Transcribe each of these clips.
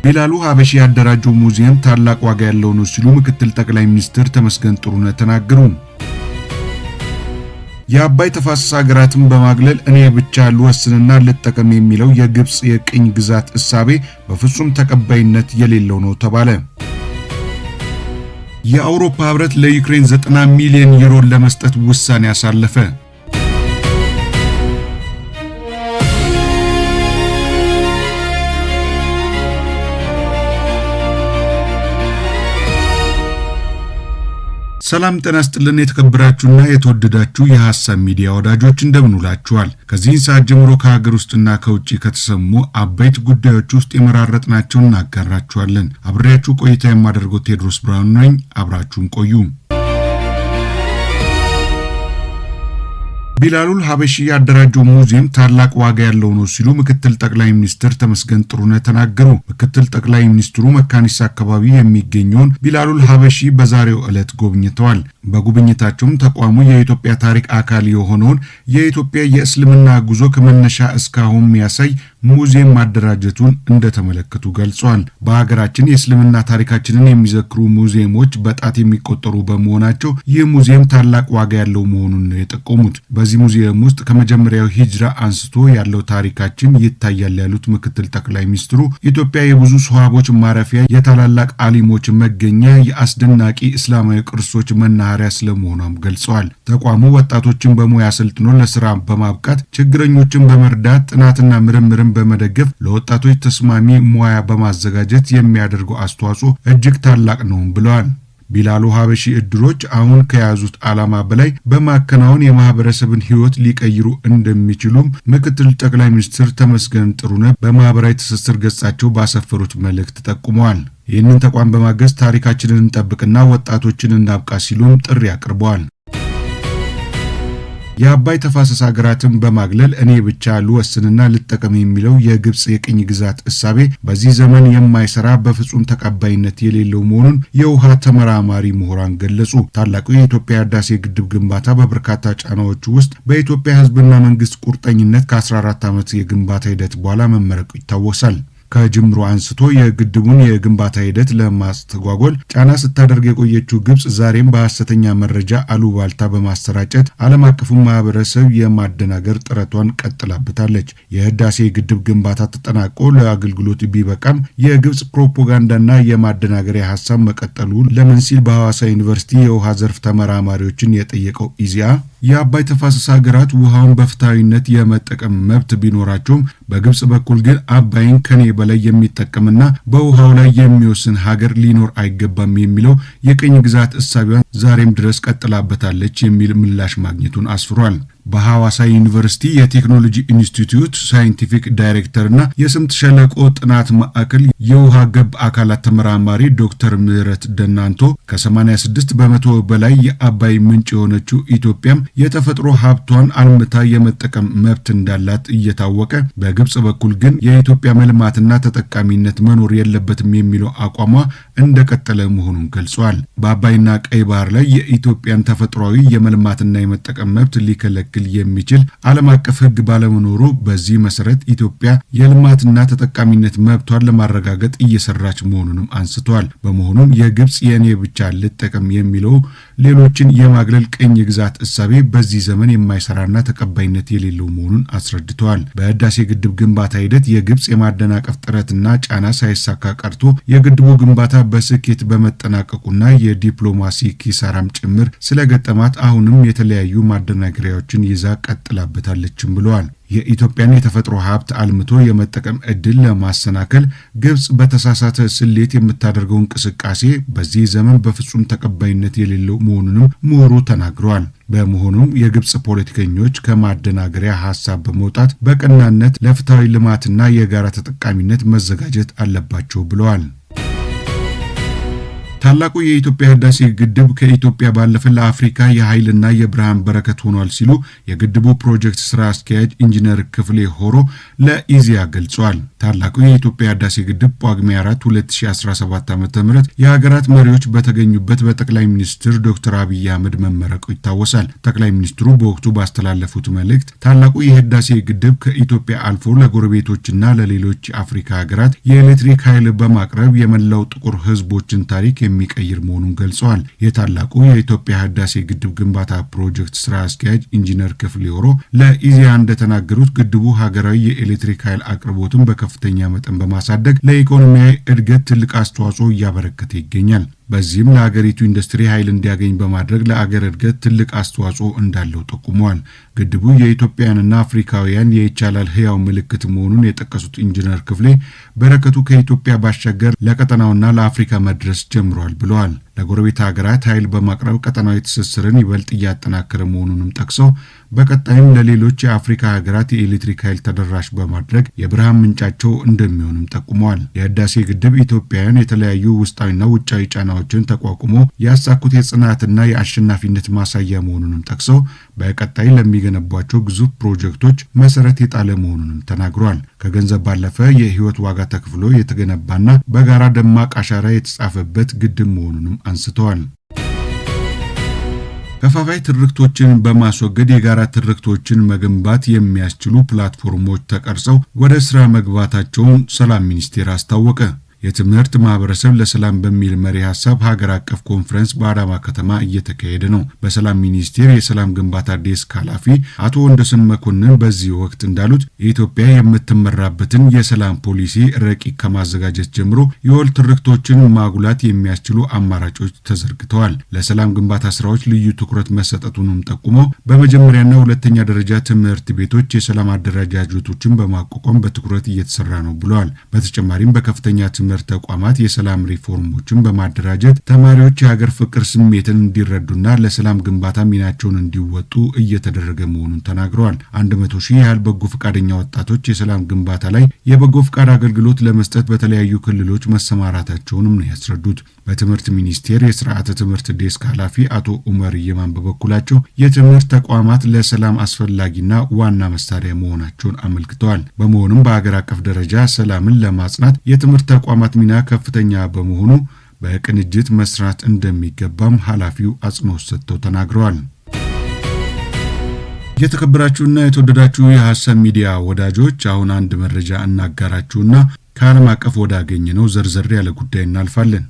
ቢላሉ ሀበሺ ያደራጀው ሙዚየም ታላቅ ዋጋ ያለው ነው ሲሉ ምክትል ጠቅላይ ሚኒስትር ተመስገን ጥሩነህ ተናገሩ። የአባይ ተፋሰስ ሀገራትን በማግለል እኔ ብቻ ልወስንና ልጠቀም የሚለው የግብጽ የቅኝ ግዛት እሳቤ በፍጹም ተቀባይነት የሌለው ነው ተባለ። የአውሮፓ ህብረት ለዩክሬን 90 ሚሊዮን ዩሮ ለመስጠት ውሳኔ አሳለፈ። ሰላም ጤና ይስጥልን የተከበራችሁና የተወደዳችሁ የሐሳብ ሚዲያ ወዳጆች እንደምንውላችኋል። ከዚህ ሰዓት ጀምሮ ከሀገር ውስጥና ከውጪ ከተሰሙ አበይት ጉዳዮች ውስጥ የመራረጥናቸውን እናጋራችኋለን። አብሬያችሁ ቆይታ የማደርገው ቴድሮስ ብርሃኑ ነኝ። አብራችሁን ቆዩ። ቢላሉ ሀበሺ ያደራጀው ሙዚየም ታላቅ ዋጋ ያለው ነው ሲሉ ምክትል ጠቅላይ ሚኒስትር ተመስገን ጥሩነህ ተናገሩ። ምክትል ጠቅላይ ሚኒስትሩ መካኒሳ አካባቢ የሚገኘውን ቢላሉ ሀበሺ በዛሬው ዕለት ጎብኝተዋል። በጉብኝታቸውም ተቋሙ የኢትዮጵያ ታሪክ አካል የሆነውን የኢትዮጵያ የእስልምና ጉዞ ከመነሻ እስካሁን የሚያሳይ ሙዚየም ማደራጀቱን እንደተመለከቱ ገልጿል። በሀገራችን የእስልምና ታሪካችንን የሚዘክሩ ሙዚየሞች በጣት የሚቆጠሩ በመሆናቸው ይህ ሙዚየም ታላቅ ዋጋ ያለው መሆኑን ነው የጠቆሙት። በዚህ ሙዚየም ውስጥ ከመጀመሪያው ሂጅራ አንስቶ ያለው ታሪካችን ይታያል ያሉት ምክትል ጠቅላይ ሚኒስትሩ ኢትዮጵያ የብዙ ሷሃቦች ማረፊያ፣ የታላላቅ አሊሞች መገኛ፣ የአስደናቂ እስላማዊ ቅርሶች መናኸሪያ ስለመሆኗም ገልጸዋል። ተቋሙ ወጣቶችን በሙያ አሰልጥኖ ለስራ በማብቃት ችግረኞችን በመርዳት ጥናትና ምርምርን በመደገፍ ለወጣቶች ተስማሚ ሙያ በማዘጋጀት የሚያደርገው አስተዋጽኦ እጅግ ታላቅ ነው ብለዋል። ቢላሉ ሀበሺ እድሮች አሁን ከያዙት ዓላማ በላይ በማከናወን የማህበረሰብን ህይወት ሊቀይሩ እንደሚችሉም ምክትል ጠቅላይ ሚኒስትር ተመስገን ጥሩነህ በማህበራዊ ትስስር ገጻቸው ባሰፈሩት መልእክት ጠቁመዋል። ይህንን ተቋም በማገዝ ታሪካችንን እንጠብቅና ወጣቶችን እናብቃ ሲሉም ጥሪ አቅርበዋል። የአባይ ተፋሰስ ሀገራትን በማግለል እኔ ብቻ ልወስንና ልጠቀም የሚለው የግብጽ የቅኝ ግዛት እሳቤ በዚህ ዘመን የማይሰራ በፍጹም ተቀባይነት የሌለው መሆኑን የውሃ ተመራማሪ ምሁራን ገለጹ። ታላቁ የኢትዮጵያ ህዳሴ ግድብ ግንባታ በበርካታ ጫናዎች ውስጥ በኢትዮጵያ ህዝብና መንግስት ቁርጠኝነት ከ14 ዓመት የግንባታ ሂደት በኋላ መመረቁ ይታወሳል። ከጅምሩ አንስቶ የግድቡን የግንባታ ሂደት ለማስተጓጎል ጫና ስታደርግ የቆየችው ግብጽ ዛሬም በሐሰተኛ መረጃ አሉባልታ በማሰራጨት ዓለም አቀፉ ማህበረሰብ የማደናገር ጥረቷን ቀጥላበታለች። የህዳሴ ግድብ ግንባታ ተጠናቆ ለአገልግሎት ቢበቃም የግብጽ ፕሮፓጋንዳና የማደናገሪያ ሐሳብ መቀጠሉ ለምን ሲል በሐዋሳ ዩኒቨርሲቲ የውሃ ዘርፍ ተመራማሪዎችን የጠየቀው ኢዜአ የአባይ ተፋሰስ ሀገራት ውሃውን በፍትሃዊነት የመጠቀም መብት ቢኖራቸውም በግብጽ በኩል ግን አባይን ከኔ በላይ የሚጠቀምና በውሃው ላይ የሚወስን ሀገር ሊኖር አይገባም የሚለው የቅኝ ግዛት እሳቤዋን ዛሬም ድረስ ቀጥላበታለች የሚል ምላሽ ማግኘቱን አስፍሯል። በሐዋሳ ዩኒቨርሲቲ የቴክኖሎጂ ኢንስቲትዩት ሳይንቲፊክ ዳይሬክተርና የስምጥ ሸለቆ ጥናት ማዕከል የውሃ ገብ አካላት ተመራማሪ ዶክተር ምህረት ደናንቶ ከ86 በመቶ በላይ የአባይ ምንጭ የሆነችው ኢትዮጵያም የተፈጥሮ ሀብቷን አልምታ የመጠቀም መብት እንዳላት እየታወቀ በግብጽ በኩል ግን የኢትዮጵያ መልማትና ተጠቃሚነት መኖር የለበትም የሚለው አቋሟ እንደቀጠለ መሆኑን ገልጿል። በአባይና ቀይ ባህር ላይ የኢትዮጵያን ተፈጥሯዊ የመልማትና የመጠቀም መብት ሊከለክል የሚችል ዓለም አቀፍ ሕግ ባለመኖሩ በዚህ መሰረት ኢትዮጵያ የልማትና ተጠቃሚነት መብቷን ለማረጋገጥ እየሰራች መሆኑንም አንስተዋል። በመሆኑም የግብጽ የኔ ብቻ ልጠቀም የሚለው ሌሎችን የማግለል ቅኝ ግዛት እሳቤ በዚህ ዘመን የማይሰራና ተቀባይነት የሌለው መሆኑን አስረድተዋል። በህዳሴ ግድብ ግንባታ ሂደት የግብጽ የማደናቀፍ ጥረትና ጫና ሳይሳካ ቀርቶ የግድቡ ግንባታ በስኬት በመጠናቀቁና የዲፕሎማሲ ኪሳራም ጭምር ስለገጠማት አሁንም የተለያዩ ማደናገሪያዎችን ይዛ ቀጥላበታለችም ብለዋል። የኢትዮጵያን የተፈጥሮ ሀብት አልምቶ የመጠቀም እድል ለማሰናከል ግብጽ በተሳሳተ ስሌት የምታደርገው እንቅስቃሴ በዚህ ዘመን በፍጹም ተቀባይነት የሌለው መሆኑንም ምሁሩ ተናግረዋል። በመሆኑም የግብጽ ፖለቲከኞች ከማደናገሪያ ሀሳብ በመውጣት በቀናነት ለፍትሃዊ ልማትና የጋራ ተጠቃሚነት መዘጋጀት አለባቸው ብለዋል። ታላቁ የኢትዮጵያ ህዳሴ ግድብ ከኢትዮጵያ ባለፈ ለአፍሪካ የኃይልና የብርሃን በረከት ሆኗል ሲሉ የግድቡ ፕሮጀክት ስራ አስኪያጅ ኢንጂነር ክፍሌ ሆሮ ለኢዜአ ገልጸዋል። ታላቁ የኢትዮጵያ ህዳሴ ግድብ ጳጉሜ 4 2017 ዓ.ም የሀገራት መሪዎች በተገኙበት በጠቅላይ ሚኒስትር ዶክተር አብይ አህመድ መመረቁ ይታወሳል። ጠቅላይ ሚኒስትሩ በወቅቱ ባስተላለፉት መልእክት ታላቁ የህዳሴ ግድብ ከኢትዮጵያ አልፎ ለጎረቤቶችና ለሌሎች የአፍሪካ ሀገራት የኤሌክትሪክ ኃይል በማቅረብ የመላው ጥቁር ህዝቦችን ታሪክ የሚቀይር መሆኑን ገልጸዋል። የታላቁ የኢትዮጵያ ህዳሴ ግድብ ግንባታ ፕሮጀክት ስራ አስኪያጅ ኢንጂነር ክፍሌ ሆሮ ለኢዜአ እንደተናገሩት ግድቡ ሀገራዊ የኤሌክትሪክ ኃይል አቅርቦትን በከፍተኛ መጠን በማሳደግ ለኢኮኖሚያዊ እድገት ትልቅ አስተዋጽኦ እያበረከተ ይገኛል። በዚህም ለሀገሪቱ ኢንዱስትሪ ኃይል እንዲያገኝ በማድረግ ለአገር እድገት ትልቅ አስተዋጽኦ እንዳለው ጠቁመዋል። ግድቡ የኢትዮጵያውያንና አፍሪካውያን የይቻላል ህያው ምልክት መሆኑን የጠቀሱት ኢንጂነር ክፍሌ በረከቱ ከኢትዮጵያ ባሻገር ለቀጠናውና ለአፍሪካ መድረስ ጀምሯል ብለዋል። ለጎረቤት ሀገራት ኃይል በማቅረብ ቀጠናዊ ትስስርን ይበልጥ እያጠናከረ መሆኑንም ጠቅሰው በቀጣይም ለሌሎች የአፍሪካ ሀገራት የኤሌክትሪክ ኃይል ተደራሽ በማድረግ የብርሃን ምንጫቸው እንደሚሆንም ጠቁመዋል። የህዳሴ ግድብ ኢትዮጵያውያን የተለያዩ ውስጣዊና ውጫዊ ጫናዎችን ተቋቁሞ ያሳኩት የጽናትና የአሸናፊነት ማሳያ መሆኑንም ጠቅሰው በቀጣይ ለሚገነቧቸው ግዙፍ ፕሮጀክቶች መሰረት የጣለ መሆኑንም ተናግሯል። ከገንዘብ ባለፈ የህይወት ዋጋ ተከፍሎ የተገነባና በጋራ ደማቅ አሻራ የተጻፈበት ግድብ መሆኑንም አንስተዋል። ከፋፋይ ትርክቶችን በማስወገድ የጋራ ትርክቶችን መገንባት የሚያስችሉ ፕላትፎርሞች ተቀርጸው ወደ ስራ መግባታቸውን ሰላም ሚኒስቴር አስታወቀ። የትምህርት ማህበረሰብ ለሰላም በሚል መሪ ሀሳብ ሀገር አቀፍ ኮንፈረንስ በአዳማ ከተማ እየተካሄደ ነው። በሰላም ሚኒስቴር የሰላም ግንባታ ዴስክ ኃላፊ አቶ ወንደሰን መኮንን በዚህ ወቅት እንዳሉት ኢትዮጵያ የምትመራበትን የሰላም ፖሊሲ ረቂቅ ከማዘጋጀት ጀምሮ የወል ትርክቶችን ማጉላት የሚያስችሉ አማራጮች ተዘርግተዋል። ለሰላም ግንባታ ስራዎች ልዩ ትኩረት መሰጠቱንም ጠቁመው በመጀመሪያና ሁለተኛ ደረጃ ትምህርት ቤቶች የሰላም አደረጃጀቶችን በማቋቋም በትኩረት እየተሰራ ነው ብለዋል። በተጨማሪም በከፍተኛ ትምህርት ተቋማት የሰላም ሪፎርሞችን በማደራጀት ተማሪዎች የሀገር ፍቅር ስሜትን እንዲረዱና ለሰላም ግንባታ ሚናቸውን እንዲወጡ እየተደረገ መሆኑን ተናግረዋል። 100 ሺህ ያህል በጎ ፈቃደኛ ወጣቶች የሰላም ግንባታ ላይ የበጎ ፈቃድ አገልግሎት ለመስጠት በተለያዩ ክልሎች መሰማራታቸውንም ነው ያስረዱት። በትምህርት ሚኒስቴር የስርዓተ ትምህርት ዴስክ ኃላፊ አቶ ኡመር የማን በበኩላቸው የትምህርት ተቋማት ለሰላም አስፈላጊና ዋና መሳሪያ መሆናቸውን አመልክተዋል። በመሆኑም በሀገር አቀፍ ደረጃ ሰላምን ለማጽናት የትምህርት ተቋማት ሚና ከፍተኛ በመሆኑ በቅንጅት መስራት እንደሚገባም ኃላፊው አጽንኦት ሰጥተው ተናግረዋል። የተከበራችሁና የተወደዳችሁ የሐሳብ ሚዲያ ወዳጆች አሁን አንድ መረጃ እናጋራችሁና ከዓለም አቀፍ ወዳገኘነው ዘርዘር ያለ ጉዳይ እናልፋለን።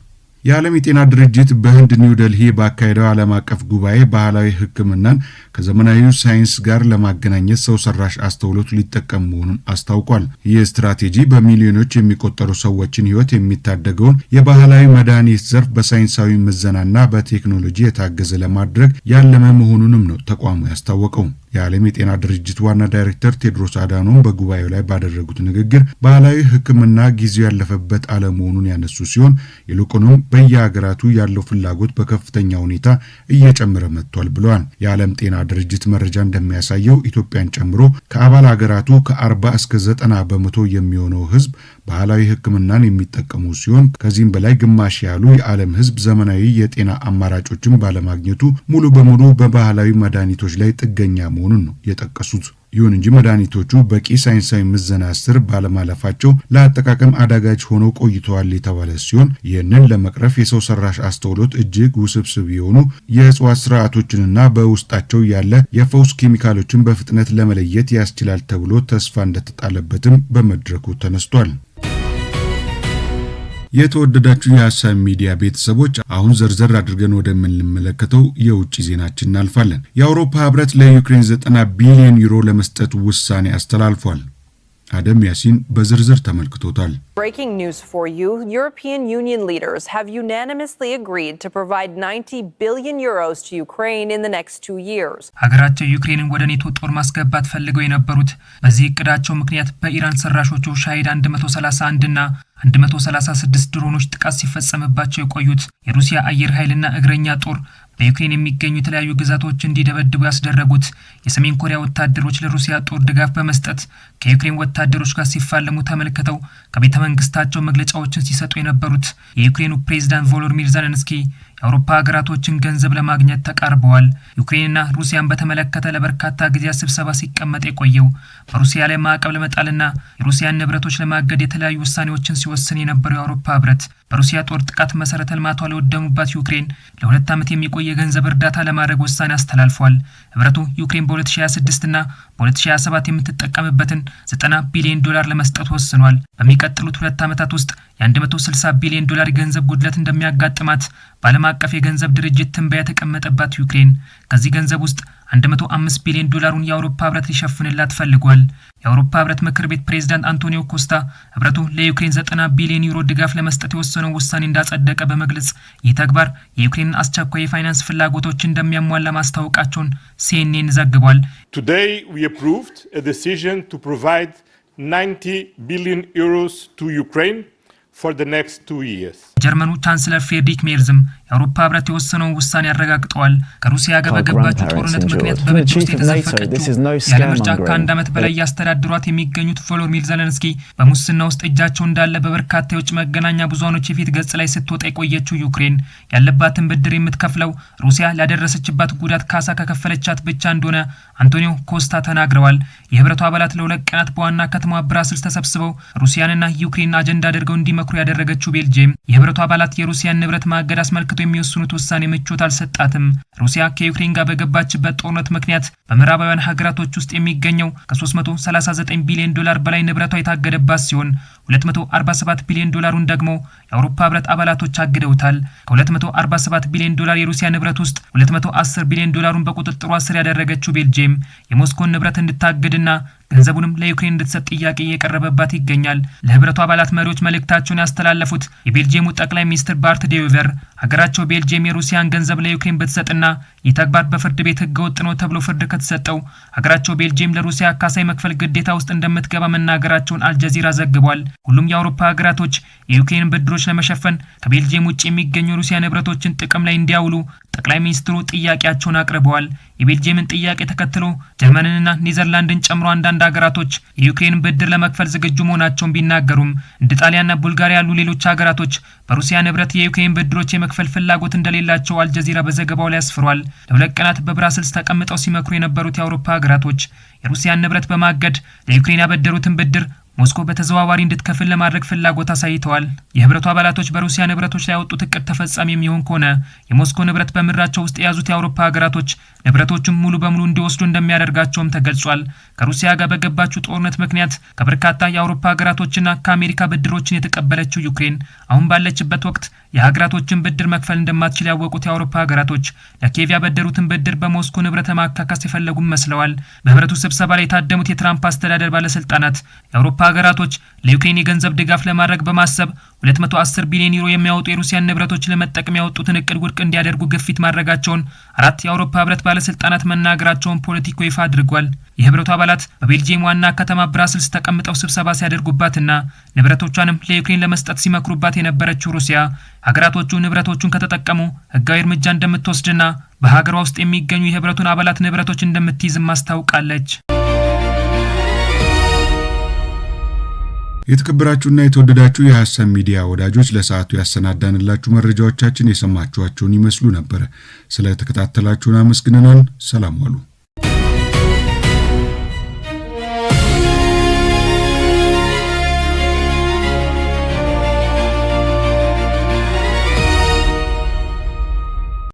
የዓለም የጤና ድርጅት በህንድ ኒው ዴልሂ ባካሄደው ዓለም አቀፍ ጉባኤ ባህላዊ ሕክምናን ከዘመናዊ ሳይንስ ጋር ለማገናኘት ሰው ሰራሽ አስተውሎት ሊጠቀም መሆኑን አስታውቋል። ይህ ስትራቴጂ በሚሊዮኖች የሚቆጠሩ ሰዎችን ህይወት የሚታደገውን የባህላዊ መድኃኒት ዘርፍ በሳይንሳዊ ምዘናና በቴክኖሎጂ የታገዘ ለማድረግ ያለመ መሆኑንም ነው ተቋሙ ያስታወቀው። የዓለም የጤና ድርጅት ዋና ዳይሬክተር ቴድሮስ አዳኖም በጉባኤው ላይ ባደረጉት ንግግር ባህላዊ ሕክምና ጊዜው ያለፈበት አለመሆኑን ያነሱ ሲሆን ይልቁንም በየሀገራቱ ያለው ፍላጎት በከፍተኛ ሁኔታ እየጨመረ መጥቷል ብለዋል። የዓለም ጤና ድርጅት መረጃ እንደሚያሳየው ኢትዮጵያን ጨምሮ ከአባል ሀገራቱ ከ40 እስከ 90 በመቶ የሚሆነው ህዝብ ባህላዊ ሕክምናን የሚጠቀሙ ሲሆን ከዚህም በላይ ግማሽ ያሉ የዓለም ህዝብ ዘመናዊ የጤና አማራጮችን ባለማግኘቱ ሙሉ በሙሉ በባህላዊ መድኃኒቶች ላይ ጥገኛ መሆኑን ነው የጠቀሱት። ይሁን እንጂ መድኃኒቶቹ በቂ ሳይንሳዊ ምዘና ስር ባለማለፋቸው ለአጠቃቀም አዳጋች ሆነው ቆይተዋል የተባለ ሲሆን ይህንን ለመቅረፍ የሰው ሰራሽ አስተውሎት እጅግ ውስብስብ የሆኑ የእጽዋት ስርዓቶችንና በውስጣቸው ያለ የፈውስ ኬሚካሎችን በፍጥነት ለመለየት ያስችላል ተብሎ ተስፋ እንደተጣለበትም በመድረኩ ተነስቷል። የተወደዳችሁ የሐሳብ ሚዲያ ቤተሰቦች አሁን ዘርዘር አድርገን ወደምንመለከተው የውጭ ዜናችን እናልፋለን። የአውሮፓ ህብረት ለዩክሬን 90 ቢሊዮን ዩሮ ለመስጠት ውሳኔ አስተላልፏል። አደም ያሲን በዝርዝር ተመልክቶታል። Breaking news for you. European Union leaders have unanimously agreed to provide 90 billion euros to Ukraine in the next 2 years. ሀገራቸው ዩክሬንን ወደ ኔቶ ጦር ማስገባት ፈልገው የነበሩት በዚህ እቅዳቸው ምክንያት በኢራን ሰራሾቹ ሻሂድ 131 እና 136 ድሮኖች ጥቃት ሲፈጸምባቸው የቆዩት የሩሲያ አየር ኃይልና እግረኛ ጦር በዩክሬን የሚገኙ የተለያዩ ግዛቶች እንዲደበድቡ ያስደረጉት የሰሜን ኮሪያ ወታደሮች ለሩሲያ ጦር ድጋፍ በመስጠት ከዩክሬን ወታደሮች ጋር ሲፋለሙ ተመልክተው ከቤተ መንግስታቸው መግለጫዎችን ሲሰጡ የነበሩት የዩክሬኑ ፕሬዝዳንት ቮሎዲሚር ዜሌንስኪ የአውሮፓ ሀገራቶችን ገንዘብ ለማግኘት ተቃርበዋል። ዩክሬንና ሩሲያን በተመለከተ ለበርካታ ጊዜያት ስብሰባ ሲቀመጥ የቆየው በሩሲያ ላይ ማዕቀብ ለመጣልና የሩሲያን ንብረቶች ለማገድ የተለያዩ ውሳኔዎችን ሲወስን የነበረው የአውሮፓ ህብረት በሩሲያ ጦር ጥቃት መሰረተ ልማቷ ለወደሙባት ዩክሬን ለ2 ዓመት የሚቆይ የገንዘብ እርዳታ ለማድረግ ውሳኔ አስተላልፏል። ህብረቱ ዩክሬን በ2026 እና በ2027 የምትጠቀምበትን $90 ቢሊዮን ለመስጠት ወስኗል። በሚቀጥሉት 2 ዓመታት ውስጥ የ160 ቢሊዮን ዶላር የገንዘብ ጉድለት እንደሚያጋጥማት በዓለም አቀፍ የገንዘብ ድርጅት ትንበያ የተቀመጠባት ዩክሬን ከዚህ ገንዘብ ውስጥ 105 ቢሊዮን ዶላሩን የአውሮፓ ህብረት ሊሸፍንላት ፈልጓል። የአውሮፓ ህብረት ምክር ቤት ፕሬዝዳንት አንቶኒዮ ኮስታ ህብረቱ ለዩክሬን 90 ቢሊዮን ዩሮ ድጋፍ ለመስጠት የወሰነው ውሳኔ እንዳጸደቀ በመግለጽ ይህ ተግባር የዩክሬንን አስቸኳይ የፋይናንስ ፍላጎቶች እንደሚያሟላ ማስታወቃቸውን ሲኤንኤን ዘግቧል። Today we approved a decision to provide 90 billion euros to Ukraine for the next 2 years. ጀርመኑ ቻንስለር ፍሬድሪክ ሜርዝም የአውሮፓ ህብረት የወሰነውን ውሳኔ ያረጋግጠዋል። ከሩሲያ ጋር በገባችው ጦርነት ምክንያት በብድር ውስጥ የተዘፈቀችው ያለ ምርጫ ከ1 ዓመት በላይ ያስተዳድሯት የሚገኙት ቮሎዲሚር ዜሌንስኪ በሙስና ውስጥ እጃቸው እንዳለ በበርካታ የውጭ መገናኛ ብዙሃኖች የፊት ገጽ ላይ ስትወጣ የቆየችው ዩክሬን ያለባትን ብድር የምትከፍለው ሩሲያ ላደረሰችባት ጉዳት ካሳ ከከፈለቻት ብቻ እንደሆነ አንቶኒዮ ኮስታ ተናግረዋል። የህብረቱ አባላት ለ2 ቀናት በዋና ከተማ ብራስልስ ተሰብስበው ሩሲያንና ዩክሬንን አጀንዳ አድርገው እንዲመክሩ ያደረገችው ቤልጂየም የህብረቱ አባላት የሩሲያን ንብረት ማገድ አስመልክቶ የሚወስኑት ውሳኔ ምቾት አልሰጣትም። ሩሲያ ከዩክሬን ጋር በገባችበት ጦርነት ምክንያት በምዕራባውያን ሀገራቶች ውስጥ የሚገኘው ከ339 ቢሊዮን ዶላር በላይ ንብረቷ የታገደባት ሲሆን 247 ቢሊዮን ዶላሩን ደግሞ የአውሮፓ ህብረት አባላቶች አግደውታል። ከ247 ቢሊዮን ዶላር የሩሲያ ንብረት ውስጥ 210 ቢሊዮን ዶላሩን በቁጥጥሯ ስር ያደረገችው ቤልጂየም የሞስኮን ንብረት እንድታግድና ገንዘቡንም ለዩክሬን እንድትሰጥ ጥያቄ እየቀረበባት ይገኛል። ለህብረቱ አባላት መሪዎች መልእክታቸውን ያስተላለፉት የቤልጂየሙ ጠቅላይ ሚኒስትር ባርት ዴዌቨር ሀገራቸው ቤልጂየም የሩሲያን ገንዘብ ለዩክሬን ብትሰጥና ይህ ተግባር በፍርድ ቤት ህገወጥ ነው ተብሎ ፍርድ ከተሰጠው ሀገራቸው ቤልጂየም ለሩሲያ ካሳ የመክፈል ግዴታ ውስጥ እንደምትገባ መናገራቸውን አልጀዚራ ዘግቧል። ሁሉም የአውሮፓ ሀገራቶች የዩክሬን ብድሮች ለመሸፈን ከቤልጂየም ውጭ የሚገኙ የሩሲያ ንብረቶችን ጥቅም ላይ እንዲያውሉ ጠቅላይ ሚኒስትሩ ጥያቄያቸውን አቅርበዋል። የቤልጂየምን ጥያቄ ተከትሎ ጀርመንንና ኔዘርላንድን ጨምሮ አንዳንድ ሀገራቶች የዩክሬን ብድር ለመክፈል ዝግጁ መሆናቸውን ቢናገሩም እንደ ጣሊያንና ቡልጋሪያ ያሉ ሌሎች ሀገራቶች በሩሲያ ንብረት የዩክሬን ብድሮች የመክፈል ፍላጎት እንደሌላቸው አልጀዚራ በዘገባው ላይ አስፍሯል። ለ2 ቀናት በብራስልስ ተቀምጠው ሲመክሩ የነበሩት የአውሮፓ ሀገራቶች የሩሲያን ንብረት በማገድ ለዩክሬን ያበደሩትን ብድር ሞስኮ በተዘዋዋሪ እንድትከፍል ለማድረግ ፍላጎት አሳይተዋል። የህብረቱ አባላቶች በሩሲያ ንብረቶች ላይ ያወጡት እቅድ ተፈጻሚ የሚሆን ከሆነ የሞስኮ ንብረት በምድራቸው ውስጥ የያዙት የአውሮፓ ሀገራቶች ንብረቶቹን ሙሉ በሙሉ እንዲወስዱ እንደሚያደርጋቸውም ተገልጿል። ከሩሲያ ጋር በገባችው ጦርነት ምክንያት ከበርካታ የአውሮፓ ሀገራቶችና ከአሜሪካ ብድሮችን የተቀበለችው ዩክሬን አሁን ባለችበት ወቅት የሀገራቶችን ብድር መክፈል እንደማትችል ያወቁት የአውሮፓ ሀገራቶች ለኪየቭ ያበደሩትን ብድር በሞስኮ ንብረት ለማካካስ የፈለጉም መስለዋል። በህብረቱ ስብሰባ ላይ የታደሙት የትራምፕ አስተዳደር ባለስልጣናት የአውሮፓ ሀገራቶች ለዩክሬን የገንዘብ ድጋፍ ለማድረግ በማሰብ 210 ቢሊዮን ዩሮ የሚያወጡ የሩሲያን ንብረቶች ለመጠቀም ያወጡትን እቅድ ውድቅ እንዲያደርጉ ግፊት ማድረጋቸውን 4 የአውሮፓ ህብረት ባለስልጣናት መናገራቸውን ፖለቲኮ ይፋ አድርጓል። የህብረቱ አባላት በቤልጂየም ዋና ከተማ ብራስልስ ተቀምጠው ስብሰባ ሲያደርጉባትና ንብረቶቿንም ለዩክሬን ለመስጠት ሲመክሩባት የነበረችው ሩሲያ ሀገራቶቹ ንብረቶቹን ከተጠቀሙ ህጋዊ እርምጃ እንደምትወስድና በሀገሯ ውስጥ የሚገኙ የህብረቱን አባላት ንብረቶች እንደምትይዝም አስታውቃለች። የተከበራችሁና የተወደዳችሁ የሐሳብ ሚዲያ ወዳጆች ለሰዓቱ ያሰናዳንላችሁ መረጃዎቻችን የሰማችኋቸውን ይመስሉ ነበር። ስለተከታተላችሁን አመስግነናል። ሰላም ዋሉ።